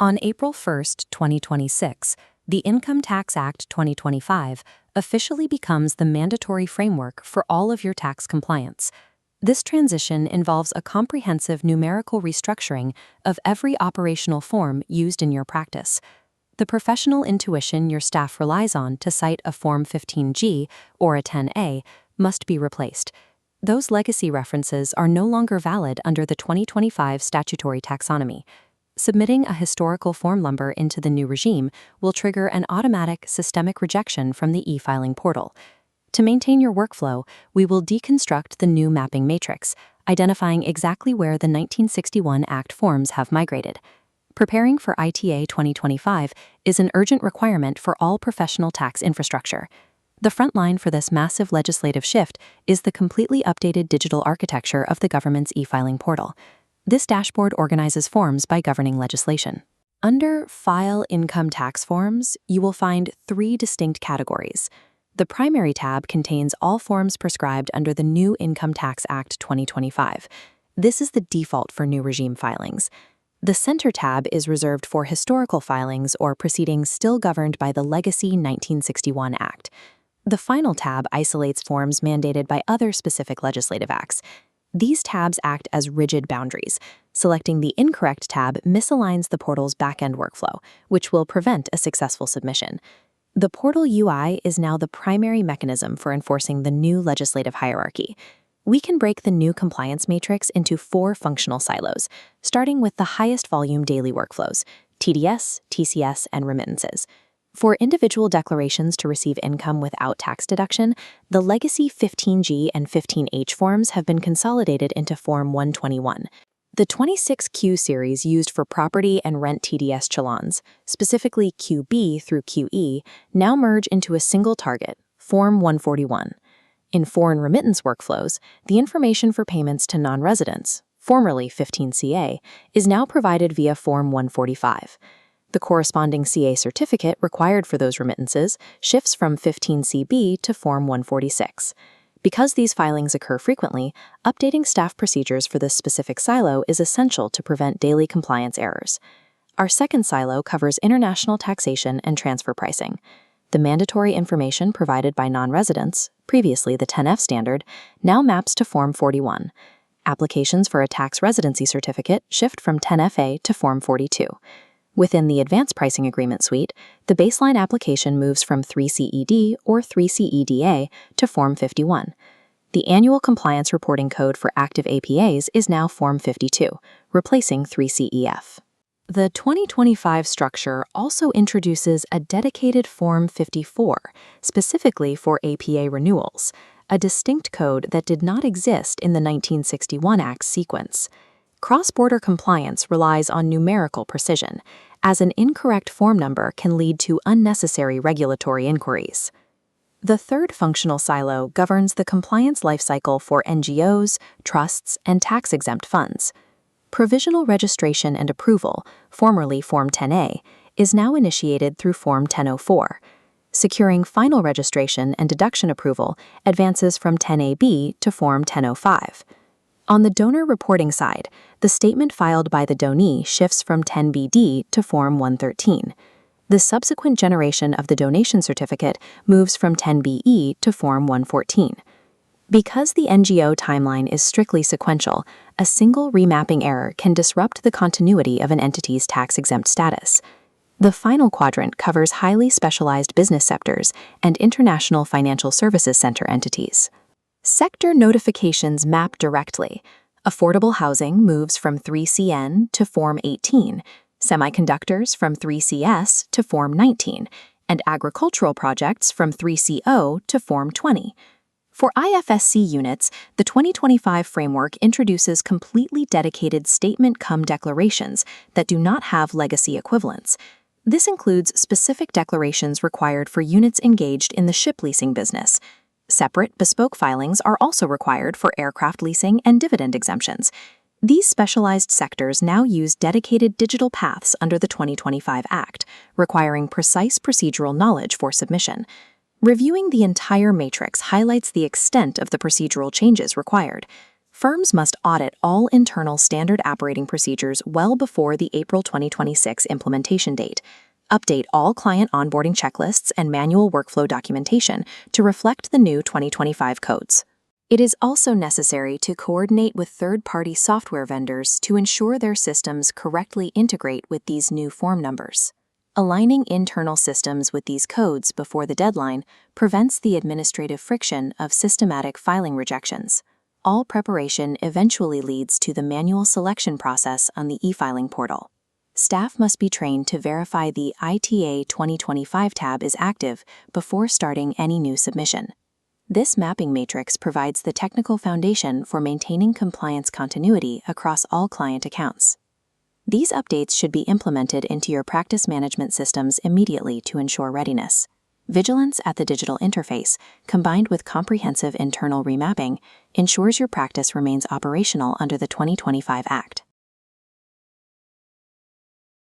On April 1, 2026, the Income Tax Act 2025 officially becomes the mandatory framework for all of your tax compliance. This transition involves a comprehensive numerical restructuring of every operational form used in your practice. The professional intuition your staff relies on to cite a Form 15G or a 10A must be replaced. Those legacy references are no longer valid under the 2025 statutory taxonomy. Submitting a historical form number into the new regime will trigger an automatic systemic rejection from the e-filing portal. To maintain your workflow, we will deconstruct the new mapping matrix, identifying exactly where the 1961 Act forms have migrated. Preparing for ITA 2025 is an urgent requirement for all professional tax infrastructure. The front line for this massive legislative shift is the completely updated digital architecture of the government's e-filing portal. This dashboard organizes forms by governing legislation. Under File Income Tax Forms, you will find 3 distinct categories. The primary tab contains all forms prescribed under the new Income Tax Act 2025. This is the default for new regime filings. The center tab is reserved for historical filings or proceedings still governed by the legacy 1961 Act. The final tab isolates forms mandated by other specific legislative acts. These tabs act as rigid boundaries. Selecting the incorrect tab misaligns the portal's back-end workflow, which will prevent a successful submission. The portal UI is now the primary mechanism for enforcing the new legislative hierarchy. We can break the new compliance matrix into 4 functional silos, starting with the highest volume daily workflows: TDS, TCS, and remittances. For individual declarations to receive income without tax deduction, the legacy 15G and 15H forms have been consolidated into Form 121. The 26Q series used for property and rent TDS challans, specifically QB through QE, now merge into a single target, Form 141. In foreign remittance workflows, the information for payments to non-residents, formerly 15CA, is now provided via Form 145. The corresponding CA certificate required for those remittances shifts from 15CB to Form 146. Because these filings occur frequently, updating staff procedures for this specific silo is essential to prevent daily compliance errors. Our second silo covers international taxation and transfer pricing. The mandatory information provided by non-residents, previously the 10F standard, now maps to Form 41. Applications for a tax residency certificate shift from 10FA to Form 42. Within the Advanced Pricing Agreement suite, the baseline application moves from 3CED or 3CEDA to Form 51. The annual compliance reporting code for active APAs is now Form 52, replacing 3CEF. The 2025 structure also introduces a dedicated Form 54, specifically for APA renewals, a distinct code that did not exist in the 1961 Act sequence. Cross-border compliance relies on numerical precision, as an incorrect form number can lead to unnecessary regulatory inquiries. The third functional silo governs the compliance lifecycle for NGOs, trusts, and tax-exempt funds. Provisional registration and approval, formerly Form 10A, is now initiated through Form 1004. Securing final registration and deduction approval advances from 10AB to Form 1005. On the donor reporting side, the statement filed by the donee shifts from 10BD to Form 113. The subsequent generation of the donation certificate moves from 10BE to Form 114. Because the NGO timeline is strictly sequential, a single remapping error can disrupt the continuity of an entity's tax-exempt status. The final quadrant covers highly specialized business sectors and international financial services center entities. Sector notifications map directly. Affordable housing moves from 3CN to Form 18, semiconductors from 3CS to Form 19, and agricultural projects from 3CO to Form 20. For IFSC units, the 2025 framework introduces completely dedicated statement-cum declarations that do not have legacy equivalents. This includes specific declarations required for units engaged in the ship leasing business. Separate, bespoke filings are also required for aircraft leasing and dividend exemptions. These specialized sectors now use dedicated digital paths under the 2025 Act, requiring precise procedural knowledge for submission. Reviewing the entire matrix highlights the extent of the procedural changes required. Firms must audit all internal standard operating procedures well before the April 2026 implementation date. Update all client onboarding checklists and manual workflow documentation to reflect the new 2025 codes. It is also necessary to coordinate with third-party software vendors to ensure their systems correctly integrate with these new form numbers. Aligning internal systems with these codes before the deadline prevents the administrative friction of systematic filing rejections. All preparation eventually leads to the manual selection process on the e-filing portal. Staff must be trained to verify the ITA 2025 tab is active before starting any new submission. This mapping matrix provides the technical foundation for maintaining compliance continuity across all client accounts. These updates should be implemented into your practice management systems immediately to ensure readiness. Vigilance at the digital interface, combined with comprehensive internal remapping, ensures your practice remains operational under the 2025 Act.